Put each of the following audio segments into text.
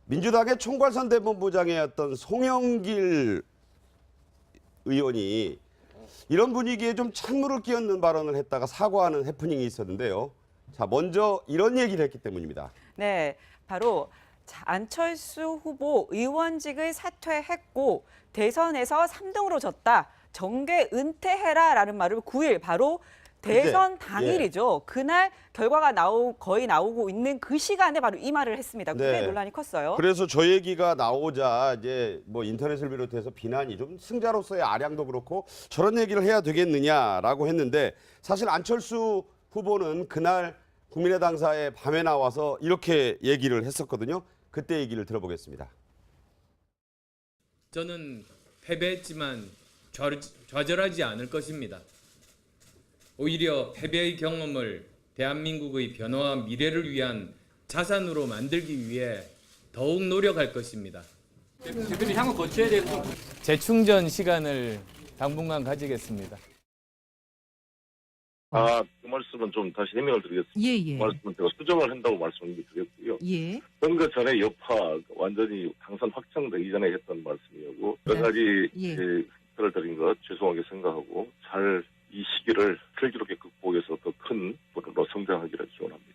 민주당의 총괄선대본부장이었던 송영길 의원이 이런 분위기에 좀 찬물을 끼얹는 발언을 했다가 사과하는 해프닝이 있었는데요. 자, 먼저 이런 얘기를 했기 때문입니다. 네, 바로 안철수 후보 의원직을 사퇴했고 대선에서 3등으로 졌다. 정계 은퇴해라라는 말을 9일 바로 대선 당일이죠. 그날 결과가 거의 나오고 있는 그 시간에 바로 이 말을 했습니다. 그게 논란이 컸어요. 그래서 저 얘기가 나오자 이제 뭐 인터넷을 비롯해서 비난이 좀 승자로서의 아량도 그렇고 저런 얘기를 해야 되겠느냐라고 했는데 사실 안철수 후보는 그날 국민의당사에 밤에 나와서 이렇게 얘기를 했었거든요. 그때 얘기를 들어보겠습니다. 저는 패배했지만 좌절하지 않을 것입니다. 오히려 패배의 경험을 대한민국의 변화와 미래를 위한 자산으로 만들기 위해 더욱 노력할 것입니다. 대표님 향후 거쳐야 될 재충전 시간을 당분간 가지겠습니다. 그 말씀은 좀 다시 해명을 드리겠습니다. 예. 그 말씀은 제가 수정을 한다고 말씀을 드렸고요. 예. 선거 전에 여파 완전히 당선 확정되기 전에 했던 말씀이었고 여러 가지 예. 를 드린 것 죄송하게 생각하고 잘 이 시기를 슬기롭게 극복해서 더 큰 분으로 성장하기를 기원합니다.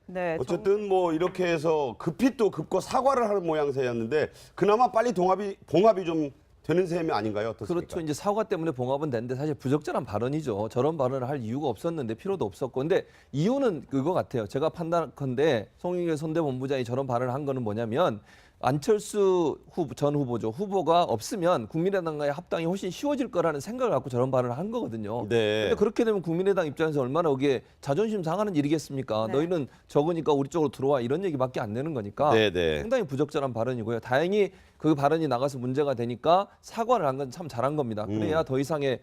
네, 어쨌든 뭐 이렇게 해서 급히 또 급고 사과를 하는 모양새였는데 그나마 빨리 봉합이 좀 되는 셈이 아닌가요? 어떻습니까? 그렇죠. 이제 사과 때문에 봉합은 됐는데 사실 부적절한 발언이죠. 저런 발언을 할 이유가 없었는데 필요도 없었고. 근데 이유는 그거 같아요. 제가 판단컨대 송영길 선대본부장이 저런 발언을 한 거는 뭐냐면 안철수 전 후보죠. 후보가 없으면 국민의당과의 합당이 훨씬 쉬워질 거라는 생각을 갖고 저런 발언을 한 거거든요. 네. 근데 그렇게 되면 국민의당 입장에서 얼마나 그게 자존심 상하는 일이겠습니까? 네. 너희는 적으니까 우리 쪽으로 들어와 이런 얘기밖에 안 되는 거니까 네네. 상당히 부적절한 발언이고요. 다행히 그 발언이 나가서 문제가 되니까 사과를 한 건 참 잘한 겁니다. 그래야 더 이상의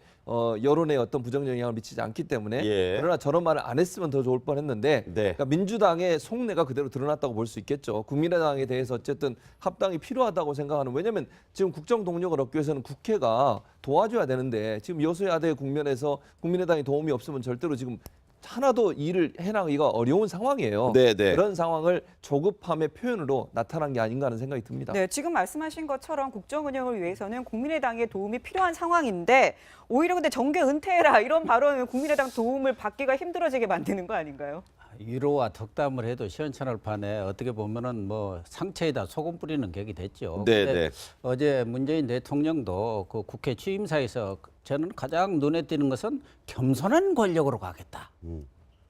여론에 어떤 부정적 영향을 미치지 않기 때문에 예. 그러나 저런 말을 안 했으면 더 좋을 뻔했는데 네. 그러니까 민주당의 속내가 그대로 드러났다고 볼 수 있겠죠. 국민의당에 대해서 어쨌든 합당이 필요하다고 생각하는 왜냐하면 지금 국정 동력을 얻기 위해서는 국회가 도와줘야 되는데 지금 여소야대 국면에서 국민의당이 도움이 없으면 절대로 지금 하나도 일을 해나가기가 어려운 상황이에요. 네네. 그런 상황을 조급함의 표현으로 나타난 게 아닌가 하는 생각이 듭니다. 네, 지금 말씀하신 것처럼 국정 운영을 위해서는 국민의당의 도움이 필요한 상황인데 오히려 근데 정계 은퇴해라 이런 발언은 국민의당 도움을 받기가 힘들어지게 만드는 거 아닌가요? 위로와 덕담을 해도 시원찮을 판에 어떻게 보면은 뭐 상처에다 소금 뿌리는 격이 됐죠. 네네. 근데 어제 문재인 대통령도 그 국회 취임사에서 저는 가장 눈에 띄는 것은 겸손한 권력으로 가겠다.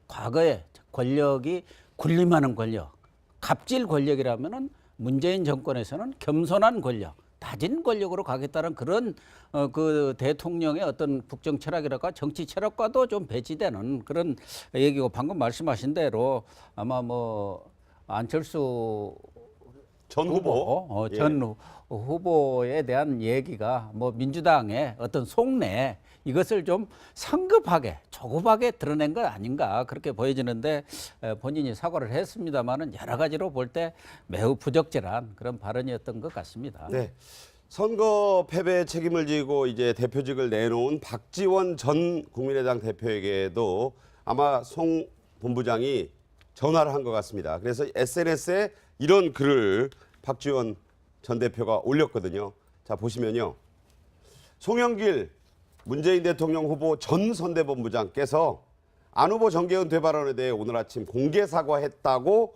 과거에 권력이 군림하는 권력, 갑질 권력이라면은 문재인 정권에서는 겸손한 권력, 낮은 권력으로 가겠다는 그런 그 대통령의 어떤 국정 철학이랄까 정치 철학과도 좀 배치되는 그런 얘기고 방금 말씀하신 대로 아마 뭐 안철수 전 후보. 전 후보에 대한 얘기가 뭐 민주당의 어떤 속내 이것을 좀 성급하게 조급하게 드러낸 것 아닌가 그렇게 보여지는데 본인이 사과를 했습니다마는 여러 가지로 볼 때 매우 부적절한 그런 발언이었던 것 같습니다. 네. 선거 패배의 책임을 지고 이제 대표직을 내놓은 박지원 전 국민의당 대표에게도 아마 송 본부장이 전화를 한 것 같습니다. 그래서 SNS에 이런 글을 박지원 전 대표가 올렸거든요. 자, 보시면요. 송영길 문재인 대통령 후보 전 선대본부장께서 안 후보 정계 은퇴 발언에 대해 오늘 아침 공개 사과했다고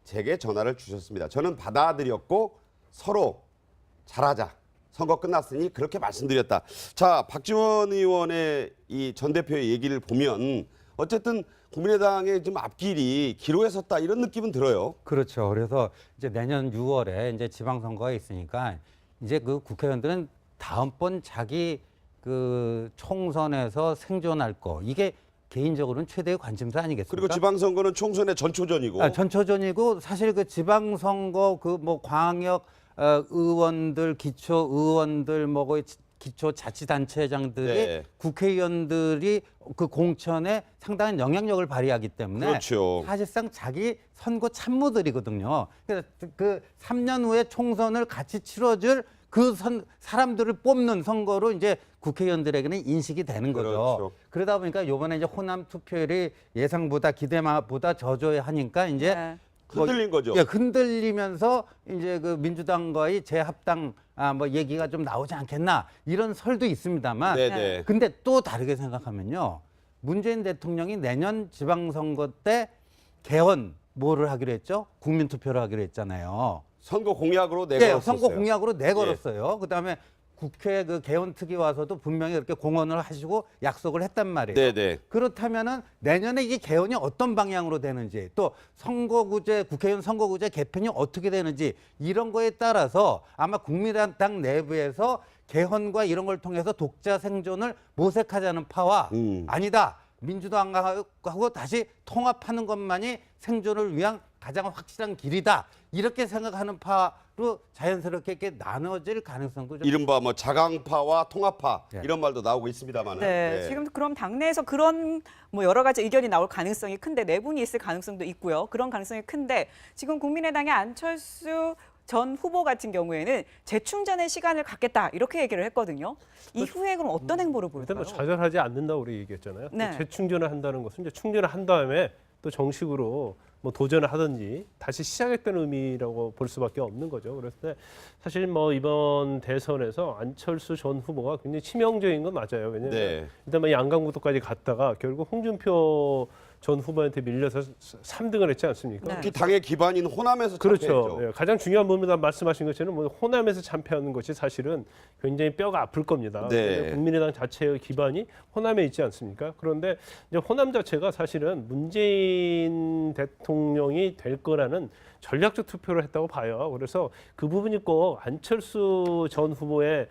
제게 전화를 주셨습니다. 저는 받아들였고 서로 잘하자. 선거 끝났으니 그렇게 말씀드렸다. 자, 박지원 의원의 이 전 대표의 얘기를 보면 어쨌든 국민의당의 좀 앞길이 기로에 섰다 이런 느낌은 들어요. 그렇죠. 그래서 이제 내년 6월에 이제 지방선거가 있으니까 이제 그 국회의원들은 다음번 자기 그 총선에서 생존할 거 이게 개인적으로는 최대의 관심사 아니겠습니까? 그리고 지방선거는 총선의 전초전이고. 전초전이고 사실 그 지방선거 그 뭐 광역 의원들, 기초 의원들 뭐 거의 기초자치단체장들이 네. 국회의원들이 그 공천에 상당한 영향력을 발휘하기 때문에 그렇죠. 사실상 자기 선거 참모들이거든요. 그래서 그 3년 후에 총선을 같이 치러줄 그 사람들을 뽑는 선거로 이제 국회의원들에게는 인식이 되는 거죠. 그렇죠. 그러다 보니까 이번에 이제 호남 투표율이 예상보다 기대보다 저조하니까 이제 네. 흔들린 거죠. 예, 흔들리면서 이제 그 민주당과의 재합당 뭐 얘기가 좀 나오지 않겠나 이런 설도 있습니다만 네네. 근데 또 다르게 생각하면요. 문재인 대통령이 내년 지방선거 때 개헌 뭐를 하기로 했죠? 국민투표를 하기로 했잖아요. 선거 공약으로 네, 내걸었어요. 선거 공약으로 내걸었어요. 그다음에 국회 그 개헌특위 와서도 분명히 이렇게 공언을 하시고 약속을 했단 말이에요. 네네. 그렇다면은 내년에 이게 개헌이 어떤 방향으로 되는지 또 선거구제 국회의원 선거구제 개편이 어떻게 되는지 이런 거에 따라서 아마 국민의당 내부에서 개헌과 이런 걸 통해서 독자 생존을 모색하자는 파와 아니다. 민주당하고 다시 통합하는 것만이 생존을 위한 가장 확실한 길이다. 이렇게 생각하는 파로 자연스럽게 이렇게 나눠질 가능성도 좀 이른바 뭐 자강파와 통합파 네. 이런 말도 나오고 있습니다만. 네, 지금 그럼 당내에서 그런 뭐 여러 가지 의견이 나올 가능성이 큰데 내분이 있을 가능성도 있고요. 그런 가능성이 큰데 지금 국민의당의 안철수 전 후보 같은 경우에는 재충전의 시간을 갖겠다 이렇게 얘기를 했거든요. 이후에 그럼 어떤 행보를 일단 보일까요? 뭐 좌절하지 않는다고 우리 얘기했잖아요. 네. 재충전을 한다는 것은 이제 충전을 한 다음에 또 정식으로 뭐 도전을 하든지 다시 시작했다는 의미라고 볼 수밖에 없는 거죠. 그래서 사실 뭐 이번 대선에서 안철수 전 후보가 굉장히 치명적인 건 맞아요. 왜냐하면 네. 일단 뭐 양강구도까지 갔다가 결국 홍준표 전 후보한테 밀려서 3등을 했지 않습니까? 네. 특히 당의 기반인 호남에서 그렇죠. 참패했죠. 예, 가장 중요한 부분은 말씀하신 것처럼 뭐 호남에서 참패하는 것이 사실은 굉장히 뼈가 아플 겁니다. 네. 왜냐하면 국민의당 자체의 기반이 호남에 있지 않습니까? 그런데 이제 호남 자체가 사실은 문재인 대통령이 될 거라는 전략적 투표를 했다고 봐요. 그래서 그 부분이 꼭 안철수 전 후보의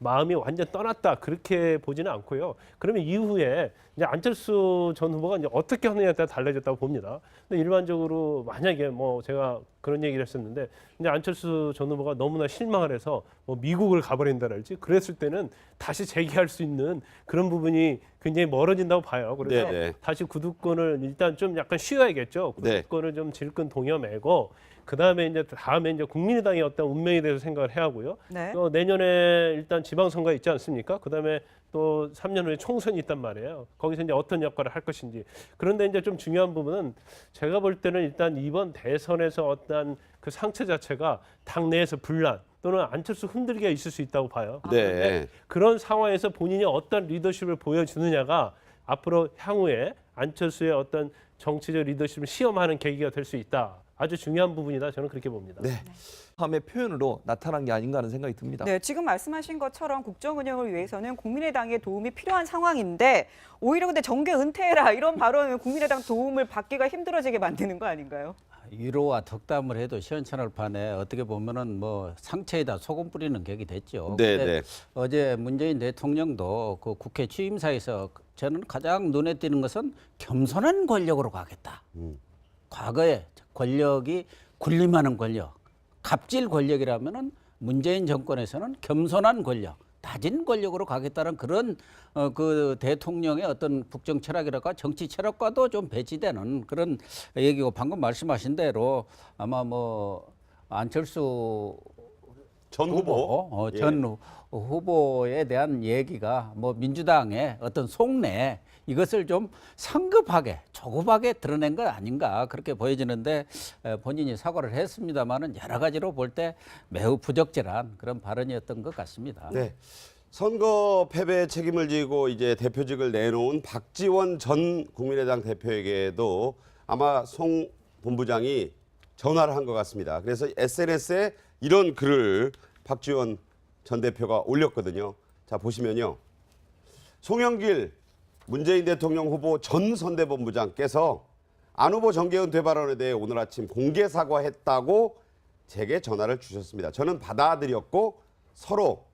마음이 완전 떠났다 그렇게 보지는 않고요. 그러면 이후에 이제 안철수 전 후보가 이제 어떻게 하느냐에 따라 달라졌다고 봅니다. 근데 일반적으로 만약에 뭐 제가 그런 얘기를 했었는데 이제 안철수 전 후보가 너무나 실망을 해서 뭐 미국을 가버린다랄지 그랬을 때는 다시 재기할 수 있는 그런 부분이 굉장히 멀어진다고 봐요. 그래서 네네. 다시 구두권을 일단 좀 약간 쉬어야겠죠. 네. 구두권을 좀 질끈 동여매고 그다음에 이제 국민의당의 어떤 운명에 대해서 생각을 해야 하고요. 네. 또 내년에 일단 지방선거 있지 않습니까? 그다음에 또 3년 후에 총선이 있단 말이에요. 거기서 이제 어떤 역할을 할 것인지. 그런데 이제 좀 중요한 부분은 제가 볼 때는 일단 이번 대선에서 어떤 그 상처 자체가 당내에서 분란 또는 안철수 흔들기가 있을 수 있다고 봐요. 네. 그런 상황에서 본인이 어떤 리더십을 보여주느냐가 앞으로 향후에 안철수의 어떤 정치적 리더십을 시험하는 계기가 될 수 있다. 아주 중요한 부분이다. 저는 그렇게 봅니다. 네. 함의 표현으로 나타난 게 아닌가 하는 생각이 듭니다. 네, 지금 말씀하신 것처럼 국정 운영을 위해서는 국민의당의 도움이 필요한 상황인데 오히려 근데 정계 은퇴해라 이런 발언은 국민의당 도움을 받기가 힘들어지게 만드는 거 아닌가요? 위로와 덕담을 해도 시원찮을 판에 어떻게 보면은 뭐 상처에다 소금 뿌리는 격이 됐죠. 네, 근데 네. 어제 문재인 대통령도 그 국회 취임사에서 저는 가장 눈에 띄는 것은 겸손한 권력으로 가겠다. 과거에 권력이 군림하는 권력, 갑질 권력이라면은 문재인 정권에서는 겸손한 권력, 낮은 권력으로 가겠다는 그런 그 대통령의 어떤 국정 철학이랄까 정치 철학과도 좀 배치되는 그런 얘기고 방금 말씀하신 대로 아마 뭐 안철수 전 후보. 예. 전 후보에 대한 얘기가 뭐 민주당의 어떤 속내 이것을 좀 성급하게 조급하게 드러낸 것 아닌가 그렇게 보여지는데 본인이 사과를 했습니다마는 여러 가지로 볼 때 매우 부적절한 그런 발언이었던 것 같습니다. 네. 선거 패배의 책임을 지고 이제 대표직을 내놓은 박지원 전 국민의당 대표에게도 아마 송 본부장이 전화를 한 것 같습니다. 그래서 SNS에 이런 글을 박지원 전 대표가 올렸거든요. 자, 보시면요. 송영길 문재인 대통령 후보 전 선대본부장께서 안 후보 정계 은퇴 발언에 대해 오늘 아침 공개 사과했다고 제게 전화를 주셨습니다. 저는 받아들였고 서로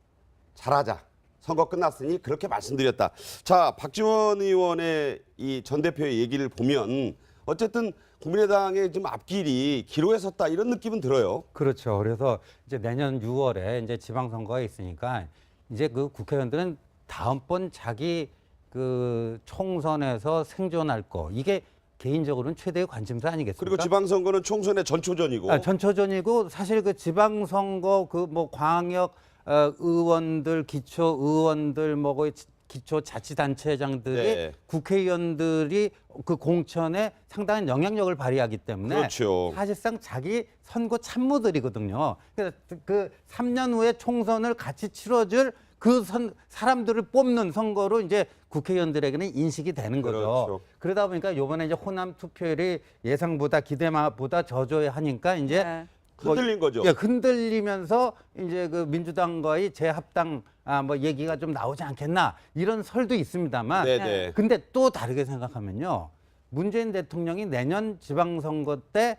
잘하자. 선거 끝났으니 그렇게 말씀드렸다. 자, 박지원 의원의 이 전 대표의 얘기를 보면 어쨌든 국민의당의 좀 앞길이 기로에 섰다 이런 느낌은 들어요. 그렇죠. 그래서 이제 내년 6월에 이제 지방선거가 있으니까 이제 그 국회의원들은 다음번 자기 그 총선에서 생존할 거 이게 개인적으로는 최대의 관심사 아니겠습니까? 그리고 지방선거는 총선의 전초전이고. 전초전이고 사실 그 지방선거 그 뭐 광역 의원들, 기초 의원들 뭐 거의 기초자치단체장들이 네. 국회의원들이 그 공천에 상당한 영향력을 발휘하기 때문에 그렇죠. 사실상 자기 선거 참모들이거든요. 그래서 그 3년 후에 총선을 같이 치러줄 그 사람들을 뽑는 선거로 이제 국회의원들에게는 인식이 되는 거죠. 그렇죠. 그러다 보니까 이번에 이제 호남 투표율이 예상보다 기대보다 저조하니까 이제 네. 흔들린 거죠. 예, 흔들리면서 이제 그 민주당과의 재합당 뭐 얘기가 좀 나오지 않겠나 이런 설도 있습니다만 네네. 근데 또 다르게 생각하면요. 문재인 대통령이 내년 지방선거 때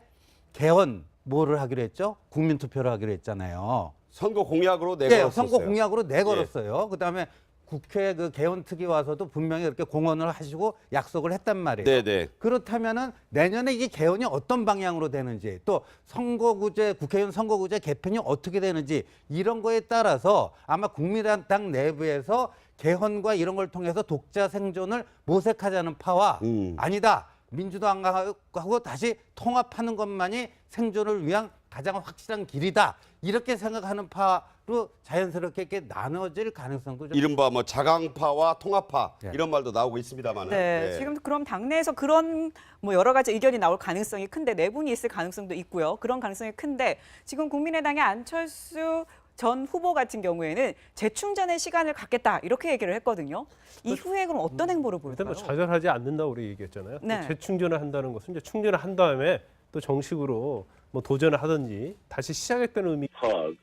개헌 뭐를 하기로 했죠? 국민투표를 하기로 했잖아요. 선거 공약으로 네, 내걸었어요. 선거 공약으로 내걸었어요. 그다음에 국회 그 개헌 특위 와서도 분명히 이렇게 공언을 하시고 약속을 했단 말이에요. 네네. 그렇다면은 내년에 이게 개헌이 어떤 방향으로 되는지 또 선거구제 국회의원 선거구제 개편이 어떻게 되는지 이런 거에 따라서 아마 국민의당 내부에서 개헌과 이런 걸 통해서 독자 생존을 모색하자는 파와 아니다. 민주당하고 다시 통합하는 것만이 생존을 위한 가장 확실한 길이다. 이렇게 생각하는 파로 자연스럽게 이렇게 나눠질 가능성도 좀 이른바 뭐 자강파와 통합파 네. 이런 말도 나오고 있습니다만. 네, 지금 그럼 당내에서 그런 뭐 여러 가지 의견이 나올 가능성이 큰데 내분이 있을 가능성도 있고요. 그런 가능성이 큰데 지금 국민의당의 안철수 전 후보 같은 경우에는 재충전의 시간을 갖겠다 이렇게 얘기를 했거든요. 이후에 그럼 어떤 행보를 일단 보일까요? 뭐 좌절하지 않는다고 우리 얘기했잖아요. 네. 재충전을 한다는 것은 이제 충전을 한 다음에 또 정식으로 뭐 도전을 하든지 다시 시작했다는 의미.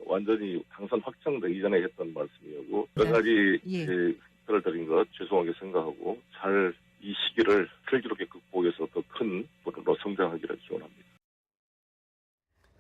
완전히 당선 확정되기 전에 했던 말씀이었고 여러 가지 예. 를 드린 것 죄송하게 생각하고 잘 이 시기를 슬기롭게 극복해서 더 큰 분으로 성장하기를 기원합니다.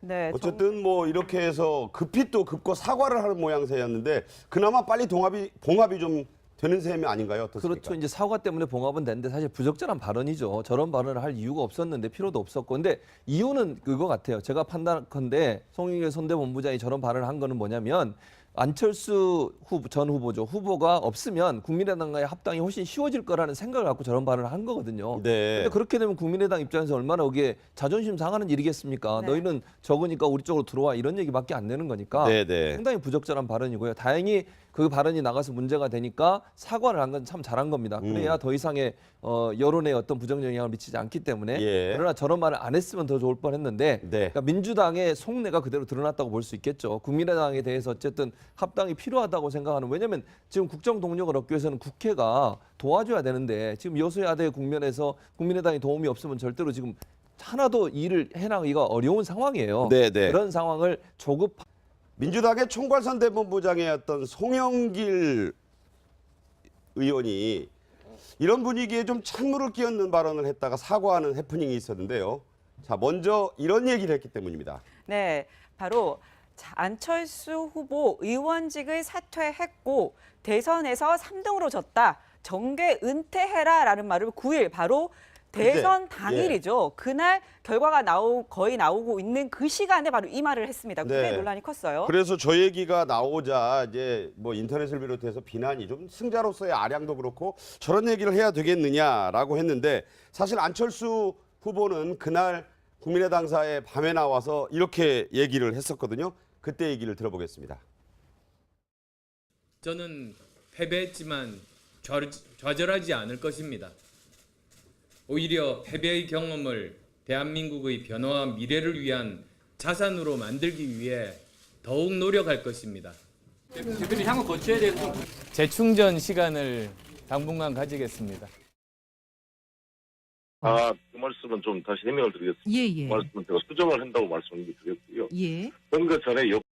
네, 어쨌든 뭐 이렇게 해서 급히 또 급고 사과를 하는 모양새였는데 그나마 빨리 봉합이 좀 되는 셈이 아닌가요? 어떻습니까? 그렇죠. 이제 사과 때문에 봉합은 됐는데 사실 부적절한 발언이죠. 저런 발언을 할 이유가 없었는데 필요도 없었고. 근데 이유는 그거 같아요. 제가 판단컨대 송영길 선대본부장이 저런 발언을 한 거는 뭐냐면 안철수 전 후보죠. 후보가 없으면 국민의당과의 합당이 훨씬 쉬워질 거라는 생각을 갖고 저런 발언을 한 거거든요. 네. 근데 그렇게 되면 국민의당 입장에서 얼마나 그게 자존심 상하는 일이겠습니까? 네. 너희는 적으니까 우리 쪽으로 들어와 이런 얘기밖에 안 되는 거니까 네네. 상당히 부적절한 발언이고요. 다행히 그 발언이 나가서 문제가 되니까 사과를 한 건 참 잘한 겁니다. 그래야 더 이상의 여론에 어떤 부정적 영향을 미치지 않기 때문에 예. 그러나 저런 말을 안 했으면 더 좋을 뻔했는데 네. 그러니까 민주당의 속내가 그대로 드러났다고 볼 수 있겠죠. 국민의당에 대해서 어쨌든 합당이 필요하다고 생각하는 왜냐하면 지금 국정 동력을 얻기 위해서는 국회가 도와줘야 되는데 지금 여소야대 국면에서 국민의당이 도움이 없으면 절대로 지금 하나도 일을 해나가기가 어려운 상황이에요. 네네. 그런 상황을 민주당의 총괄선대본부장이었던 송영길 의원이 이런 분위기에 좀 찬물을 끼얹는 발언을 했다가 사과하는 해프닝이 있었는데요. 자, 먼저 이런 얘기를 했기 때문입니다. 네, 바로 안철수 후보 의원직을 사퇴했고 대선에서 3등으로 졌다. 정계 은퇴해라라는 말을 9일 바로 대선 그제, 당일이죠. 그날 결과가 거의 나오고 있는 그 시간에 바로 이 말을 했습니다. 그게 네. 논란이 컸어요. 그래서 저 얘기가 나오자 이제 뭐 인터넷을 비롯해서 비난이 좀 승자로서의 아량도 그렇고 저런 얘기를 해야 되겠느냐라고 했는데 사실 안철수 후보는 그날 국민의당사에 밤에 나와서 이렇게 얘기를 했었거든요. 그때 얘기를 들어보겠습니다. 저는 패배했지만 좌절하지 않을 것입니다. 오히려 패배의 경험을 대한민국의 변화와 미래를 위한 자산으로 만들기 위해 더욱 노력할 것입니다. 대표님 향후 거쳐야 될 재충전 시간을 당분간 가지겠습니다. 그 말씀은 좀 다시 해명을 드리겠습니다. 예, 예. 그 말씀은 제가 수정을 한다고 말씀을 드렸고요. 예. 선거 전에